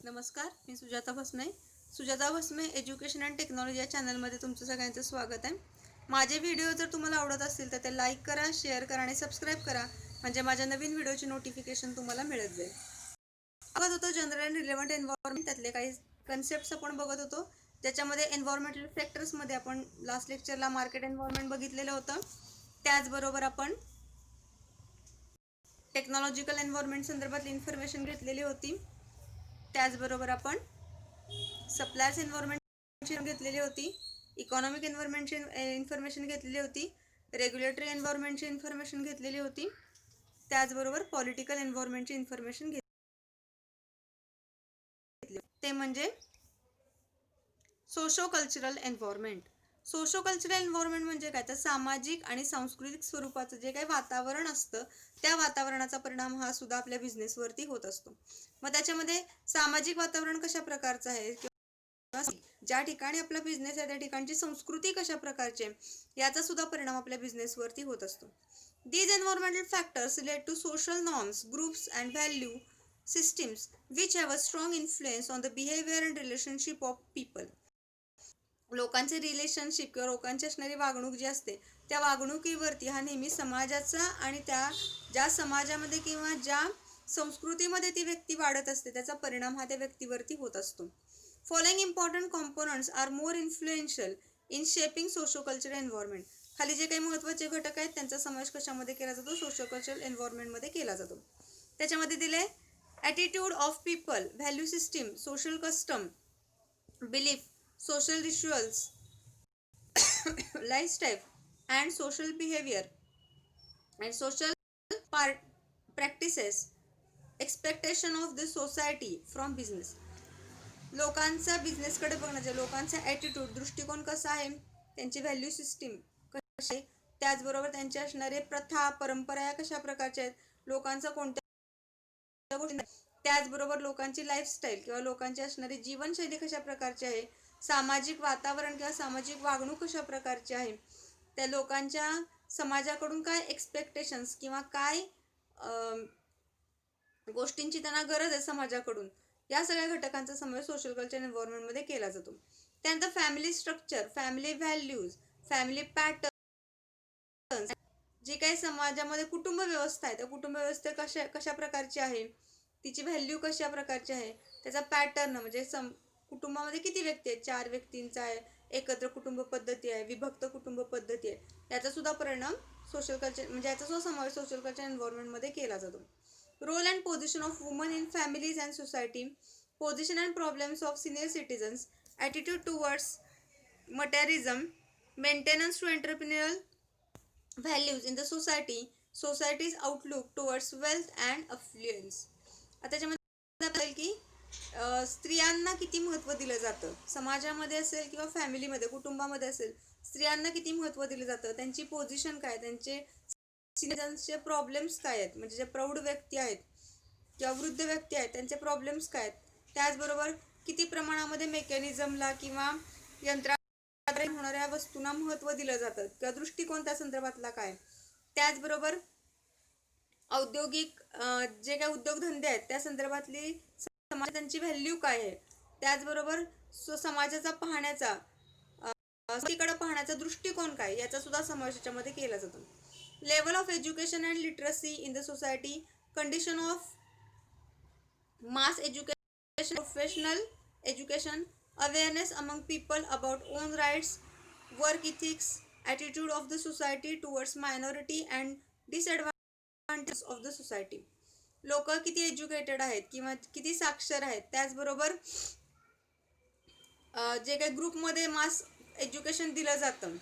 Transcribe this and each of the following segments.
नमस्कार, मी Sujata Bhasme education and technology या चॅनलमध्ये तुमचं सगळ्यांचं स्वागत आहे. माझे व्हिडिओ जर तुम्हाला आवडत असतील तर ते लाईक करा, शेअर करा आणि सबस्क्राईब करा, म्हणजे माझ्या नवीन व्हिडिओची नोटिफिकेशन तुम्हाला मिळत जाईल. बघत होतो जनरल अँड रिलेव्हंट एन्व्हायरमेंट, त्यातले काही कन्सेप्ट्स आपण बघत होतो, ज्याच्यामध्ये एन्व्हायरमेंटल फॅक्टर्समध्ये आपण लास्ट लेक्चरला मार्केट एन्व्हायरमेंट बघितलेलं होतं. त्याचबरोबर आपण टेक्नॉलॉजिकल एन्व्हायरमेंट संदर्भातली इन्फॉर्मेशन घेतलेली होती. त्याचबरोबर आपण सप्लायर्स एन्व्हायरमेंटची घेतलेली होती, इकॉनॉमिक एन्व्हायरमेंटची इन्फॉर्मेशन घेतलेली होती, रेग्युलेटरी एन्व्हायरमेंटची इन्फॉर्मेशन घेतलेली होती, त्याचबरोबर पॉलिटिकल एन्व्हायरमेंटची इन्फॉर्मेशन घेतली. ते म्हणजे socio cultural environment. Socio cultural environment म्हणजे काय, तर सामाजिक आणि सांस्कृतिक स्वरूपाचं जे काही वातावरण असतं त्या वातावरणाचा परिणाम हा सुद्धा आपल्या बिझनेसवरती होत असतो. मग त्याच्यामध्ये सामाजिक वातावरण कशा प्रकारचं आहे, ज्या ठिकाणी आपला बिझनेस आहे त्या ठिकाणची संस्कृती कशा प्रकारची आहे याचा सुद्धा परिणाम आपल्या बिझनेसवरती होत असतो. These environmental factors relate to social norms, groups and value systems which have a strong influence on the behavior and relationship of people. लोकांचे रिलेशनशिप किंवा लोकांची असणारी वागणूक जी असते त्या वागणुकीवरती हा नेहमी समाजाचा आणि त्या ज्या समाजामध्ये किंवा ज्या संस्कृतीमध्ये ती व्यक्ती वाढत असते त्याचा परिणाम हा त्या व्यक्तीवरती होत असतो. Following important components are more influential in shaping socio-cultural environment. खाली जे काही महत्त्वाचे घटक आहेत त्यांचा समावेश कशामध्ये केला जातो, सोशो कल्चरल एन्व्हायरमेंटमध्ये केला जातो. त्याच्यामध्ये दिले attitude of people, value system, social custom, belief, social rituals, lifestyle and social behavior and social practices, expectation of the society from business. लोकांचा बिझनेसकडे बघण्याचा, लोकांचा ॲटिट्यूड, दृष्टिकोन कसा आहे, त्यांची व्हॅल्यू सिस्टीम कशी आहे, त्याचबरोबर त्यांचे असणारे प्रथा परंपरा या कशा प्रकारच्या आहेत, लोकांचा कोणत्या गोष्टी, त्याचबरोबर लोकांची लाईफस्टाईल किंवा लोकांची असणारी जीवनशैली कशा प्रकारची आहे, सामाजिक वातावरण किंवा सामाजिक वागणूक कशा प्रकारची आहे, त्या लोकांच्या समाजाकडून काय एक्सपेक्टेशन्स किंवा काय गोष्टींची त्यांना गरज आहे समाजाकडून, या सगळ्या घटकांचा समावेश सोशल कल्चर एन्व्हायरमेंटमध्ये केला जातो. त्यानंतर family structure, family values, family pattern, जी काही समाजामध्ये कुटुंब व्यवस्था आहे त्या कुटुंब व्यवस्था कशा प्रकारची आहे, तिची व्हॅल्यू कशा प्रकारची आहे, त्याचा पॅटर्न म्हणजे कुटुंबामध्ये किती व्यक्ती आहेत, 4 व्यक्तींचा आहे, एकत्र कुटुंब पद्धती आहे, विभक्त कुटुंब पद्धती आहे, याचा सुद्धा परिणाम सोशल कल्चर म्हणजे याचा सुद्धा समावेश सोशल कल्चर एन्व्हायरमेंटमध्ये केला जातो. Role and position of woman in families and society, position and problems of senior citizens, attitude towards materialism, maintenance to entrepreneurial values in the society, societies outlook towards wealth and affluence. आता त्याच्यामध्ये आपल्याला की स्त्रियांना किती महत्त्व दिलं जातं समाजामध्ये असेल किंवा फॅमिलीमध्ये कुटुंबामध्ये असेल, स्त्रियांना किती महत्त्व दिलं जातं, त्यांची पोझिशन काय, त्यांचे सिनियर्सचे प्रॉब्लेम्स काय आहेत, म्हणजे जे प्रौढ व्यक्ती आहेत किंवा वृद्ध व्यक्ती आहेत त्यांचे प्रॉब्लेम्स काय आहेत, त्याचबरोबर किती प्रमाणामध्ये मेकॅनिझमला किंवा यंत्राद्वारे होणाऱ्या वस्तूंना महत्त्व दिलं जातं किंवा दृष्टिकोन त्या संदर्भातला काय, त्याचबरोबर औद्योगिक जे काही उद्योगधंदे आहेत त्या संदर्भातली समाज त्यांची व्हॅल्यू काय आहे, त्याचबरोबर समाजाचा पाहण्याचा कडे पाहण्याचा दृष्टिकोन काय याचा सुद्धा समावेश याच्यामध्ये केला जातो. Level of education and literacy in the society, condition of mass education, professional education, awareness among people about own rights, work ethics, attitude of the society towards minority and disadvantage of the society. लोक किती educated आहेत किंवा किती साक्षर आहेत, त्याचबरोबर जे काही ग्रुपमध्ये मास एज्युकेशन दिलं जातं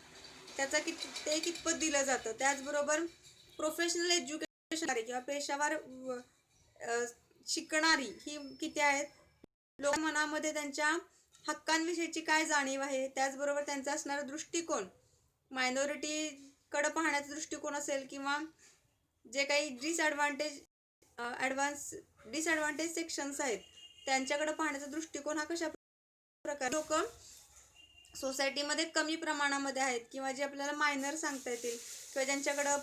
त्याचा ते कितपत दिलं जातं, त्याचबरोबर प्रोफेशनल एज्युकेशन किंवा पेशावर शिकणारी ही किती आहेत, लोक मनामध्ये त्यांच्या हक्कांविषयीची काय जाणीव आहे, त्याचबरोबर त्यांचा असणारा दृष्टिकोन मायनॉरिटीकडे पाहण्याचा दृष्टिकोन असेल किंवा जे काही डिसएडव्हान्टेज सेक्शन्स आहेत त्यांच्याकडे पाहण्याचा दृष्टिकोन हा कशा प्रकारे, लोक सोसायटीमध्ये कमी प्रमाणामध्ये आहेत किंवा जे आपल्याला मायनर सांगता येतील किंवा ज्यांच्याकडं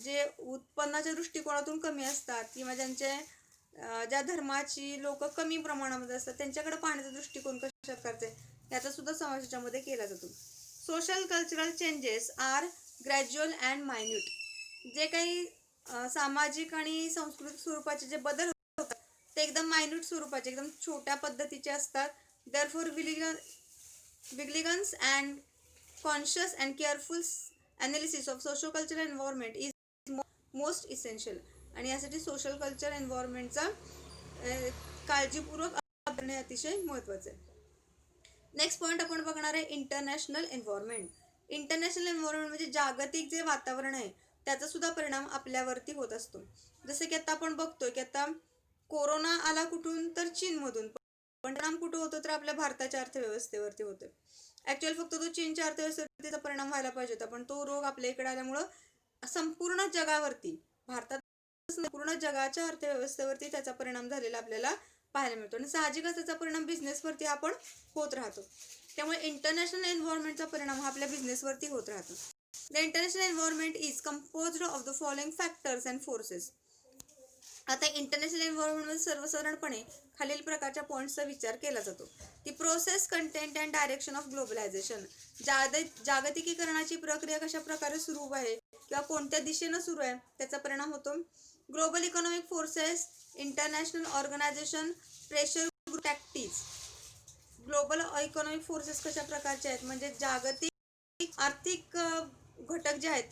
जे उत्पन्नाच्या दृष्टिकोनातून कमी असतात किंवा ज्यांचे ज्या धर्माची लोक कमी प्रमाणामध्ये असतात त्यांच्याकडे पाहण्याचा दृष्टिकोन कशा प्रकारचा आहे याचा सुद्धा समावेश याच्यामध्ये केला जातो. Social cultural changes are gradual and minute. जे काही सामाजिक आणि सांस्कृतिक स्वरूपाचे जे बदल होतात ते एकदम मायन्यूट स्वरूपाचे, एकदम छोट्या पद्धतीचे असतात. Therefore vigilance and conscious and careful analysis of socio cultural environment is most essential. आणि यासाठी सोशल कल्चर एन्व्हायरमेंटचा काळजीपूर्वक अभ्यास करणे अतिशय महत्त्वाचे आहे. नेक्स्ट पॉईंट आपण बघणार आहे इंटरनॅशनल एन्व्हायरमेंट. इंटरनॅशनल एन्व्हायरमेंट म्हणजे जागतिक जे वातावरण आहे त्याचा सुद्धा परिणाम आपल्यावरती होत असतो. जसे की आता आपण बघतोय की आता कोरोना आला कुठून, तर चीनमधून. पण परिणाम कुठं होतो, तर आपल्या भारताच्या अर्थव्यवस्थेवरती होतो. ऍक्च्युअल फक्त तो चीनच्या अर्थव्यवस्थेचा परिणाम व्हायला पाहिजे होता, पण तो रोग आपल्या इकडे आल्यामुळं संपूर्ण जगावरती, भारतात संपूर्ण जगाच्या अर्थव्यवस्थेवरती त्याचा परिणाम झालेला आपल्याला पाहायला मिळतो. आणि साहजिकच त्याचा परिणाम बिझनेसवरती आपण होत राहतो. त्यामुळे इंटरनॅशनल एन्व्हायरमेंटचा परिणाम हा आपल्या बिझनेसवरती होत राहतो. The international environment is composed of the following factors and forces. आता इंटरनॅशनल एन्व्हायरमेंटमध्ये सर्वसाधारणपणे खालील प्रकारच्या पॉईंट्सचा विचार केला जातो. The process, content and direction of globalisation. जागतिकीकरणाची प्रक्रिया कशा प्रकारे सुरू आहे किंवा कोणत्या दिशेनं सुरू आहे त्याचा परिणाम होतो. Global economic forces, international organisation, pressure group tactics. Global economic forces कशा प्रकारचे आहेत, म्हणजे जागतिक आर्थिक घटक जे आहेत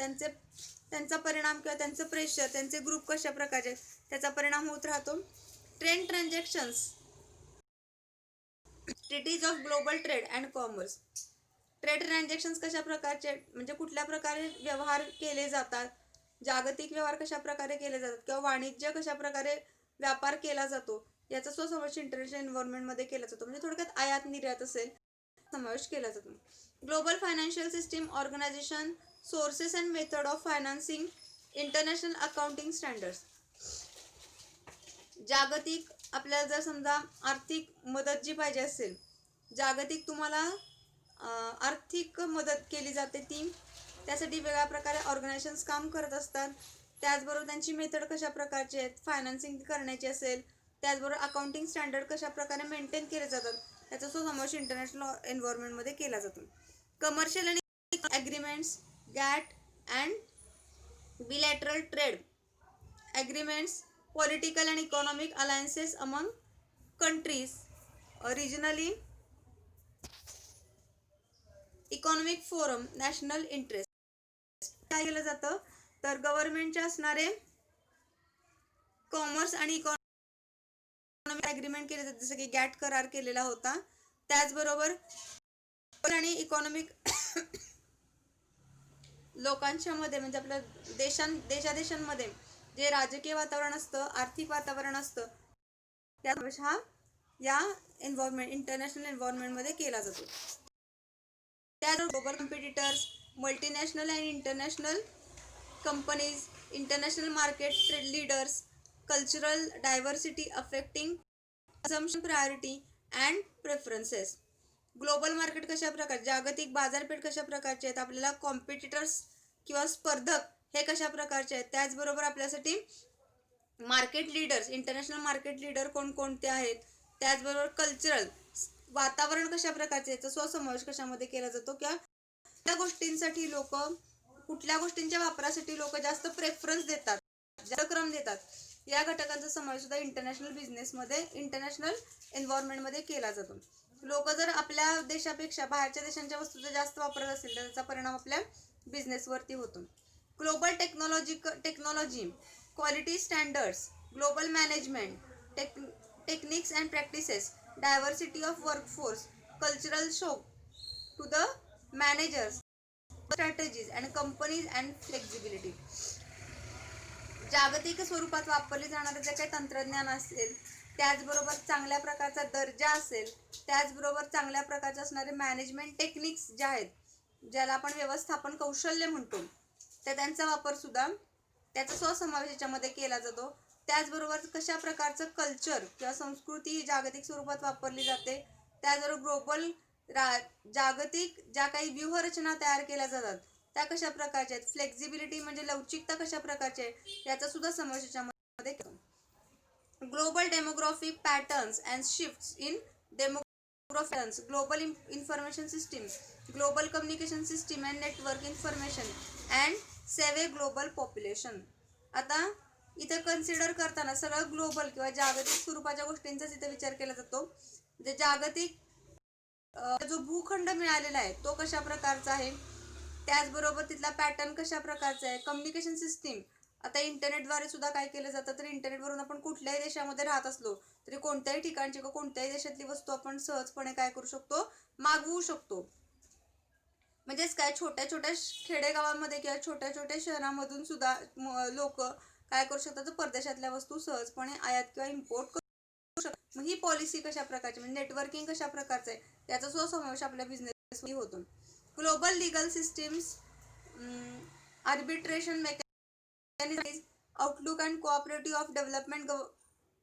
त्यांचा परिणाम किंवा त्यांचं प्रेशर, त्यांचे ग्रुप कशा प्रकारचे त्याचा परिणाम होत राहतो. Trade transactions, treatises of global trade and commerce. Trade transactions कशा प्रकारचे, म्हणजे कुठल्या प्रकारे व्यवहार केले जातात, जागतिक व्यवहार कशा प्रकारे केले जातात किंवा वाणिज्य कशा प्रकारे व्यापार केला जातो याचा समावेश इंटरनॅशनल एन्व्हायरमेंटमध्ये केला जातो. म्हणजे थोडक्यात आयात निर्यात असेल समावेश केला जातो. Global financial system organisation, sources and method of financing, international accounting standards. जागतिक आपल्याला जर समजा आर्थिक मदत जी पाहिजे असेल, जागतिक तुम्हाला आर्थिक मदत केली जाते ती, त्यासाठी वेगळ्या प्रकारे ऑर्गनायझेशन्स काम करत असतात. त्याचबरोबर त्यांची मेथड कशा प्रकारची आहेत, फायनान्सिंग करण्याची असेल, त्याचबरोबर अकाउंटिंग स्टँडर्ड कशा प्रकारे मेंटेन केले जातात याचा समावेश इंटरनॅशनल एन्व्हायरमेंटमध्ये केला जातो. कमर्शियल आणि agreements, GATT and bilateral trade agreements, political and economic alliances among countries, regionally economic forum, national interest. काय केलं जातं, तर गव्हर्नमेंटचे असणारे कॉमर्स आणि इकॉनॉमिक ॲग्रीमेंट केले जाते, जसं की गॅट करार केलेला होता. त्याचबरोबर आणि इकॉनॉमिक लोकांच्या मध्ये, म्हणजे आपल्या देशादेशांमध्ये जे राजकीय वातावरण असतं, आर्थिक वातावरण असतं, त्याचा हा या एन्व्हायरमेंट इंटरनॅशनल एन्व्हायरमेंटमध्ये केला जातो. त्याचबरोबर global competitors, multinational and international companies, international market trade leaders, cultural diversity affecting consumption priority and preferences. Global market कशा प्रकार, जागतिक बाजारपेठ कशा प्रकारचे आहेत, आपल्याला कॉम्पिटिटर्स किंवा स्पर्धक हे कशा प्रकारचे आहेत, त्याचबरोबर आपल्यासाठी market leaders, international market leader कोणकोणते आहेत, त्याचबरोबर कल्चरल वातावरण कशा प्रकारचे, याचा स्वसमावेश कशामध्ये केला जातो, किंवा त्या गोष्टींसाठी लोक कुठल्या गोष्टींच्या वापरासाठी लोक जास्त प्रेफरन्स देतात, जास्त क्रम देतात, या घटकांचा समावेश सुद्धा इंटरनॅशनल बिझनेसमध्ये, इंटरनॅशनल एन्व्हायरमेंटमध्ये केला जातो. लोक जर आपल्या देशापेक्षा बाहेरच्या देशांच्या वस्तूचा जास्त वापरत असेल तर त्याचा परिणाम आपल्या बिझनेसवरती होतो. Global technology, quality standards, global management techniques and practices, diversity of workforce, cultural shock to the managers, strategies and companies and flexibility. जागतिक स्वरूपात वापरले जाणारे जे काही तंत्रज्ञान असेल, त्याचबरोबर चांगल्या प्रकारचा दर्जा असेल, त्याचबरोबर चांगल्या प्रकारचे असणारे मॅनेजमेंट टेक्निक्स ज्या आहेत, ज्याला आपण व्यवस्थापन कौशल्य म्हणतो, तर त्यांचा वापर सुद्धा त्याचा स्वसमावेश याच्यामध्ये केला जातो. त्याचबरोबर कशा प्रकारचं कल्चर किंवा संस्कृती ही जागतिक स्वरूपात वापरली जाते, त्याचबरोबर ग्लोबल जागतिक ज्या काही व्यूहरचना तयार केल्या जातात त्या कशा प्रकारच्या आहेत, फ्लेक्झिबिलिटी म्हणजे लवचिकता कशा प्रकारची आहे याचा सुद्धा समावेश याच्यामध्ये केला. Global demographic patterns and shifts in demography, global information system, global communication system and network information and save global population. आता इथं कन्सिडर करताना सगळं ग्लोबल किंवा जागतिक स्वरूपाच्या गोष्टींचाच इथं विचार केला जातो. जे जागतिक जो भूखंड मिळालेला आहे तो कशा प्रकारचा आहे, त्याचबरोबर तिथला पॅटर्न कशा प्रकारचा आहे, कम्युनिकेशन सिस्टीम. आता इंटरनेटद्वारे सुद्धा काय केलं जातं, तर इंटरनेटवरून आपण कुठल्याही देशामध्ये राहत असलो तरी कोणत्याही ठिकाणची किंवा कोणत्याही देशातली वस्तू आपण सहजपणे काय करू शकतो, मागवू शकतो. म्हणजेच काय, छोट्या छोट्या खेडेगावांमध्ये किंवा छोट्या छोट्या शहरांमधून सुद्धा लोक काय करू शकतात, तर परदेशातल्या वस्तू सहजपणे आयात किंवा इम्पोर्ट करू शकतात. मग ही पॉलिसी कशा प्रकारची, म्हणजे नेटवर्किंग कशा प्रकारचं आहे त्याचा सुद्धा समावेश आपल्या बिझनेसमध्ये होतो. Global legal systems, arbitration mechanism, outlook and cooperative of development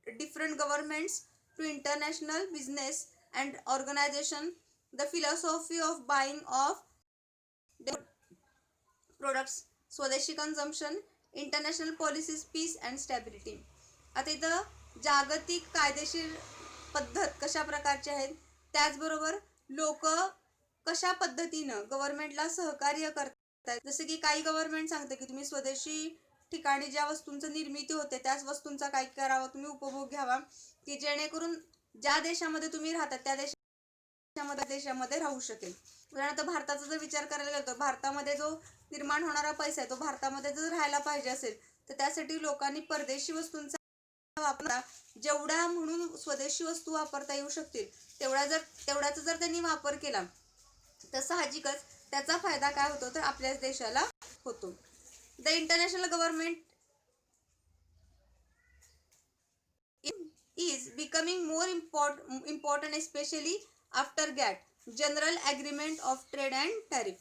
different governments to international business and organization, the philosophy of buying of products, स्वदेशी consumption, international policies, peace and stability. आता इथं जागतिक कायदेशीर पद्धत कशा प्रकारची आहेत, त्याचबरोबर लोक कशा पद्धतीनं गव्हर्नमेंटला सहकार्य करतात. जसं की काही गव्हर्नमेंट सांगते की तुम्ही स्वदेशी ठिकाणी ज्या वस्तूंचं निर्मिती होते त्याच वस्तूंचा काय करावा, तुम्ही उपभोग घ्यावा, की जेणेकरून ज्या देशामध्ये तुम्ही राहतात त्या देशामध्ये राहू शकेल. उदाहरणार्थ भारताचा जर विचार करायला गेलो तर भारतामध्ये जो निर्माण होणारा पैसा आहे तो भारतामध्ये जर राहायला पाहिजे असेल तर त्यासाठी लोकांनी परदेशी वस्तूंचा वापर, जेवढा म्हणून स्वदेशी वस्तू वापरता येऊ शकतील तेवढ्याचा जर त्यांनी वापर केला तर साहजिकच त्याचा फायदा काय होतो, तर आपल्याच देशाला होतो. The international government is becoming more important especially after GATT, General Agreement of Trade and Tariff.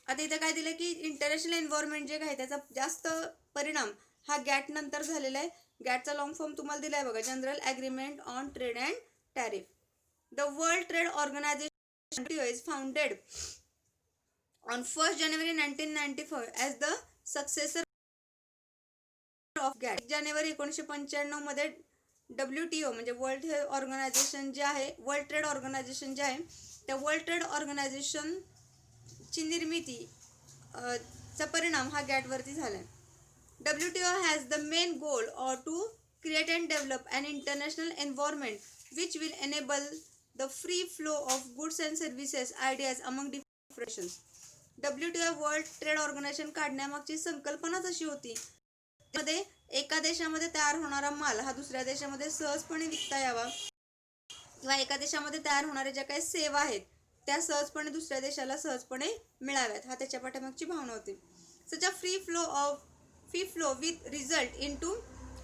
आता इथं काय दिलं की इंटरनॅशनल एन्व्हायरमेंट जे काय त्याचा जास्त परिणाम हा गॅट नंतर झालेला आहे. गॅटचा लॉंग फॉर्म तुम्हाला दिलाय बघा, general agreement on trade and tariff. The world trade organisation is founded on 1st January 1995 as the successor of GATT. जानेवारी 1995 मध्ये WTO म्हणजे वर्ल्ड ऑर्गनायझेशन जे आहे, वर्ल्ड ट्रेड ऑर्गनायझेशन जे आहे त्या वर्ल्ड ट्रेड ऑर्गनायझेशन ची निर्मिती चा परिणाम हा गॅटवरती झाला. WTO has the main goal or to create and develop an international environment which will enable the free flow of goods and services, ideas among different nations. WTO world trade organisation काढण्यामागची संकल्पनाच अशी होती, मध्ये एका देशामध्ये तयार होणारा माल हा दुसऱ्या देशामध्ये सहजपणे विकता यावा किंवा एका देशामध्ये तयार होणाऱ्या ज्या काही सेवा आहेत त्या सहजपणे दुसऱ्या देशाला सहजपणे मिळाव्यात, हा त्याच्या पाठीमागची भावना होती. Such a free flow with result in to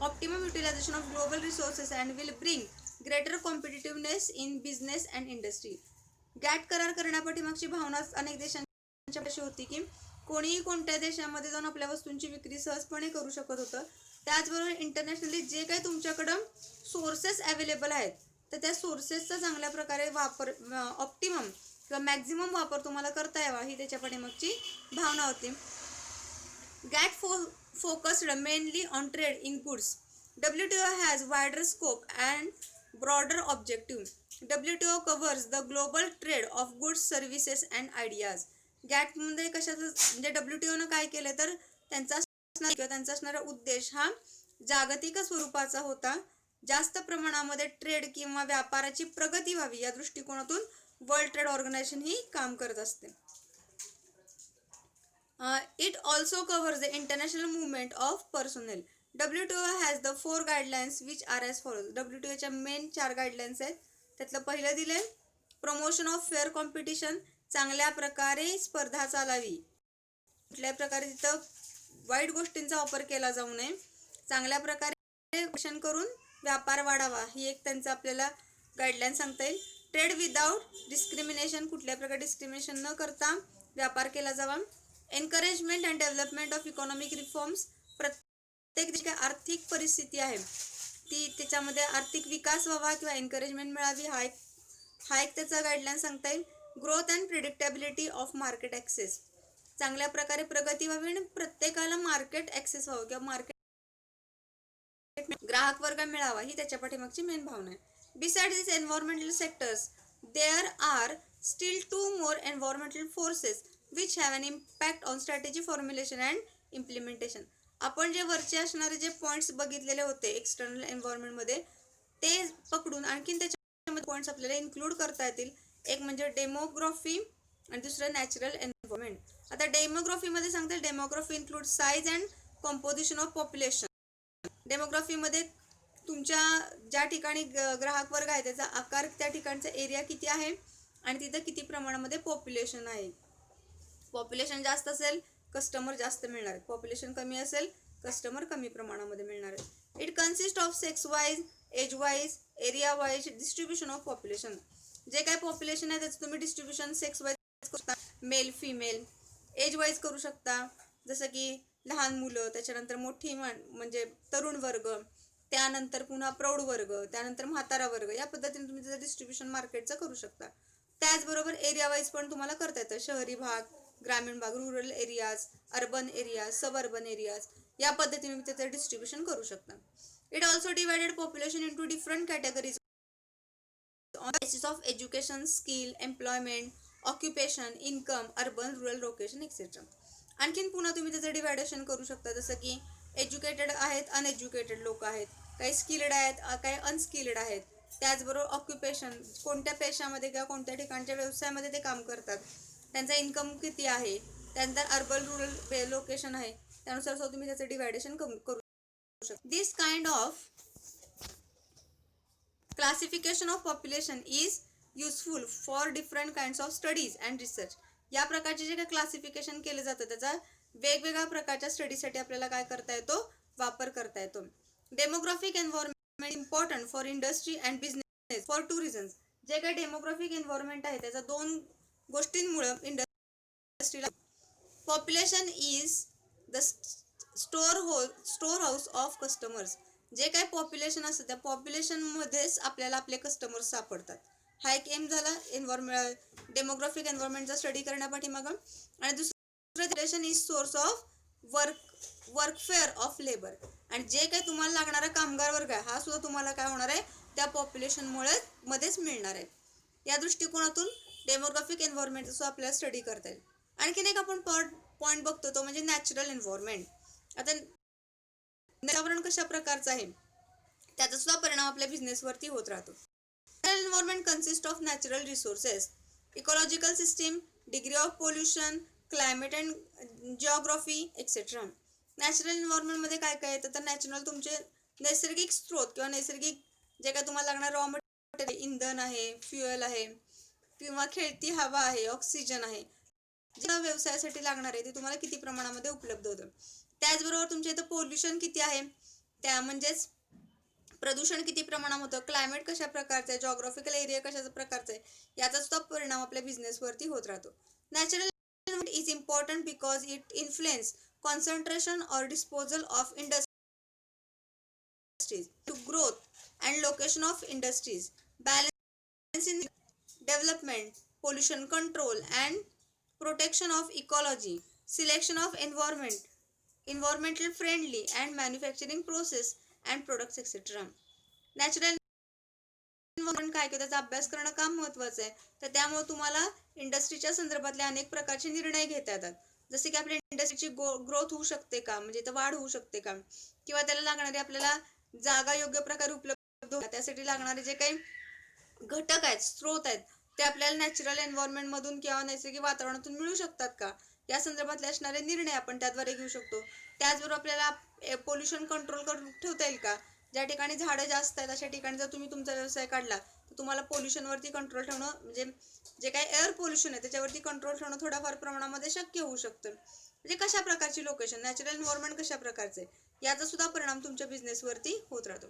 optimum utilisation of global resources and will bring greater competitiveness in business and industry. GATT करार करण्यापाठीमागची भावना अनेक देशांची होती की कोणीही कोणत्या देशामध्ये जाऊन आपल्या वस्तूंची विक्री सहजपणे करू शकत होतं. त्याचबरोबर इंटरनॅशनली जे काही तुमच्याकडं सोर्सेस अवेलेबल आहेत तर त्या सोर्सेसचा चांगल्या प्रकारे वापर, ऑप्टिमम किंवा मॅक्झिमम वापर तुम्हाला करता यावा ही त्याच्या पाठीमागची भावना होती. GATT focused mainly on trade in goods. WTO has wider scope and broader objective. WTO covers the global trade of goods, services and ideas. गॅटमध्ये कशाचं म्हणजे WTOनं काय केलं तर त्यांचा असणारा उद्देश हा जागतिक स्वरूपाचा होता. जास्त प्रमाणामध्ये ट्रेड किंवा व्यापाराची प्रगती व्हावी या दृष्टिकोनातून वर्ल्ड ट्रेड ऑर्गनायझेशन ही काम करत असते. It also covers the international movement of personnel. WTO has the 4 guidelines which are as follows. WTOच्या मेन 4 गाईडलाईन्स आहेत. त्यातलं पहिलं दिलंय प्रमोशन ऑफ फेअर कॉम्पिटिशन, चांगल्या प्रकारे स्पर्धा चालावी, कुठल्याही प्रकारे तिथं वाईट गोष्टींचा वापर केला जाऊ नये, चांगल्या प्रकारे रक्षण करून व्यापार वाढावा ही एक त्यांचं आपल्याला गाईडलाईन सांगता येईल. ट्रेड विदाउट डिस्क्रिमिनेशन, कुठल्या प्रकारे डिस्क्रिमिनेशन न करता व्यापार केला जावा. Encouragement and development of economic reforms, प्रत्येक जी काही आर्थिक परिस्थिती आहे ती त्याच्यामध्ये आर्थिक विकास व्हावा किंवा एनकरेजमेंट मिळावी हा एक त्याचा गाईडलाईन सांगता येईल. Growth and predictability of market access, चांगल्या प्रकारे प्रगती व्हावी आणि प्रत्येकाला मार्केट ॲक्सेस व्हावं किंवा मार्केट ग्राहक वर्ग मिळावा ही त्याच्या पाठीमागची मेन भावना आहे. Beside this environmental sectors there are still 2 more environmental forces which have an impact on strategy formulation and implementation. आपण जे वरचे असणारे जे पॉइंट्स बघितलेले होते एक्सटर्नल एन्व्हायरमेंटमध्ये, ते पकडून आणखीन त्याच्यामध्ये पॉइंट्स आपल्याला इन्क्लूड करता येतील. एक म्हणजे डेमोग्राफी आणि दुसरं नॅचरल एन्व्हायरमेंट. आता डेमोग्राफीमध्ये सांगतील demography include size and composition of population. डेमोग्राफीमध्ये तुमच्या ज्या ठिकाणी ग्राहक वर्ग आहे त्याचा आकार, त्या ठिकाणचा एरिया किती आहे आणि तिथं किती प्रमाणामध्ये पॉप्युलेशन आहे. पॉप्युलेशन जास्त असेल कस्टमर जास्त मिळणार आहेत, पॉप्युलेशन कमी असेल कस्टमर कमी प्रमाणामध्ये मिळणार आहेत. It consist of sex wise, age wise, area wise distribution of population. जे काय पॉप्युलेशन आहे त्याचं तुम्ही डिस्ट्रीब्युशन सेक्स वाईज करू शकता, मेल फिमेल. एज वाईज करू शकता, जसं की लहान मुलं, त्याच्यानंतर मोठी म्हणजे तरुण वर्ग, त्यानंतर पुन्हा प्रौढ वर्ग, त्यानंतर म्हातारा वर्ग. या पद्धतीने तुम्ही त्याचं डिस्ट्रीब्युशन मार्केटचं करू शकता. त्याचबरोबर एरिया वाईज पण तुम्हाला करता येतं. शहरी भाग, ग्रामीण भाग, रुरल एरियाज, अर्बन एरियाज, सब अर्बन एरियाज, या पद्धतीने तुम्ही त्याचं डिस्ट्रीब्युशन करू शकता. It also divided population into different categories on basis of education, skill, employment, occupation, income, urban, rural location etcetera. आणखीन पुन्हा तुम्ही त्याचं डिवायडेशन करू शकता, जसं की एज्युकेटेड आहेत, अनएज्युकेटेड लोक आहेत, काही स्किल्ड आहेत, काही अनस्किल्ड आहेत. त्याचबरोबर ऑक्युपेशन, कोणत्या पेशामध्ये किंवा कोणत्या ठिकाणच्या व्यवसायामध्ये ते काम करतात, त्यांचा इन्कम किती आहे, त्यानंतर अर्बन रुरल लोकेशन आहे, त्यानुसार तुम्ही त्याचं डिवायडेशन करू शकता. This kind of classification of population is useful for different kinds of studies and research. या प्रकारचे जे काही क्लासिफिकेशन केलं जातं त्याचा वेगवेगळ्या प्रकारच्या स्टडीसाठी आपल्याला काय करता येतो, वापर करता येतो. Demographic environment important for industry and business for 2 reasons. जे काही डेमोग्राफिक एन्व्हायरमेंट आहे त्याचा 2 गोष्टींमुळे इंडस्ट्रीला. Population is the store house of customers. जे काही पॉप्युलेशन असतं त्या पॉप्युलेशनमध्येच आपल्याला आपले कस्टमर्स सापडतात. हा एक एम झाला डेमोग्राफिक एन्व्हायरमेंटचा स्टडी करण्यापाठीमागं. आणि दुसरं population is source of workfare of labour. आणि जे काही तुम्हाला लागणारा कामगार वर्ग आहे हा सुद्धा तुम्हाला काय होणार आहे, त्या पॉप्युलेशनमुळे मध्येच मिळणार आहे. या दृष्टिकोनातून डेमोग्राफिक एन्व्हायरमेंटचा सुद्धा आपल्याला स्टडी करता येईल. आणखीन एक आपण पॉईंट बघतो तो म्हणजे नॅचरल एन्व्हायरमेंट. आता वातावरण कशा प्रकारचं आहे त्याचा सुद्धा परिणाम आपल्या बिझनेसवरती होत राहतो. Natural environment consist of natural resources, ecological system, degree of pollution, climate and geography etcetera. Natural एन्व्हायरमेंटमध्ये काय काय येतं तर नॅचरल तुमचे नैसर्गिक स्रोत किंवा नैसर्गिक जे काय तुम्हाला लागणार रॉ मटेरियल, इंधन आहे, फ्युएल आहे किंवा खेळती हवा आहे, ऑक्सिजन आहे, जे व्यवसायासाठी लागणार आहे ते तुम्हाला किती प्रमाणामध्ये उपलब्ध होतं. त्याचबरोबर तुमच्या इथं पोल्युशन किती आहे, त्या म्हणजेच प्रदूषण किती प्रमाणात होतं, क्लायमेट कशा प्रकारचं आहे, जॉग्राफिकल एरिया कशा प्रकारचा आहे, याचा सुद्धा परिणाम आपल्या बिझनेसवरती होत राहतो. Natural environment is important because it influence concentration or disposal of industries to growth and location of industries, balance in development, pollution control and protection of ecology, selection of environmental friendly and manufacturing process and products etc. Natural environment काय की त्याचा अभ्यास करणं काम महत्त्वाचं आहे. तर त्यामुळे तुम्हाला इंडस्ट्रीच्या संदर्भातले अनेक प्रकारचे निर्णय घेता येतात. जसे की आपल्या इंडस्ट्रीची ग्रोथ होऊ शकते का, म्हणजे इथं वाढ होऊ शकते का, किंवा त्याला लागणारे आपल्याला जागा योग्य प्रकारे उपलब्ध होतात, त्यासाठी लागणारे जे काही घटक आहेत, स्रोत आहेत, ते आपल्याला नॅचरल एन्व्हायरमेंट मधून किंवा नैसर्गिक वातावरणातून मिळू शकतात का, या संदर्भातले असणारे निर्णय आपण त्याद्वारे घेऊ शकतो. त्याचबरोबर आपल्याला पोल्युशन कंट्रोल करून ठेवता येईल का, ज्या ठिकाणी झाडं जास्त आहेत अशा ठिकाणी जर तुम्ही तुमचा व्यवसाय काढला तर तुम्हाला पोल्युशनवरती कंट्रोल ठेवणं, म्हणजे जे काही एअर पोल्युशन आहे त्याच्यावरती कंट्रोल ठेवणं थोड्याफार प्रमाणामध्ये शक्य होऊ शकतं. म्हणजे कशा प्रकारची लोकेशन, नॅचरल एन्व्हायरमेंट कशा प्रकारचे, याचा सुद्धा परिणाम तुमच्या बिझनेसवरती होत राहतो.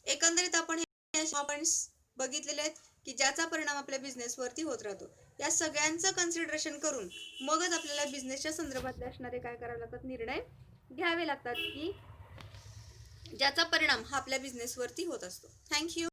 एकंदरीत आपण हे पॉईंट्स बघितलेले आहेत की ज्याचा परिणाम आपल्या बिझनेसवरती होत राहतो. या सगळ्यांचं कन्सिडरेशन करून मगच आपल्याला बिझनेसच्या संदर्भातले असणारे काय करावे लागतात, निर्णय घ्यावे लागतात की ज्याचा परिणाम हा आपल्या बिझनेसवरती होत असतो. थँक्यू.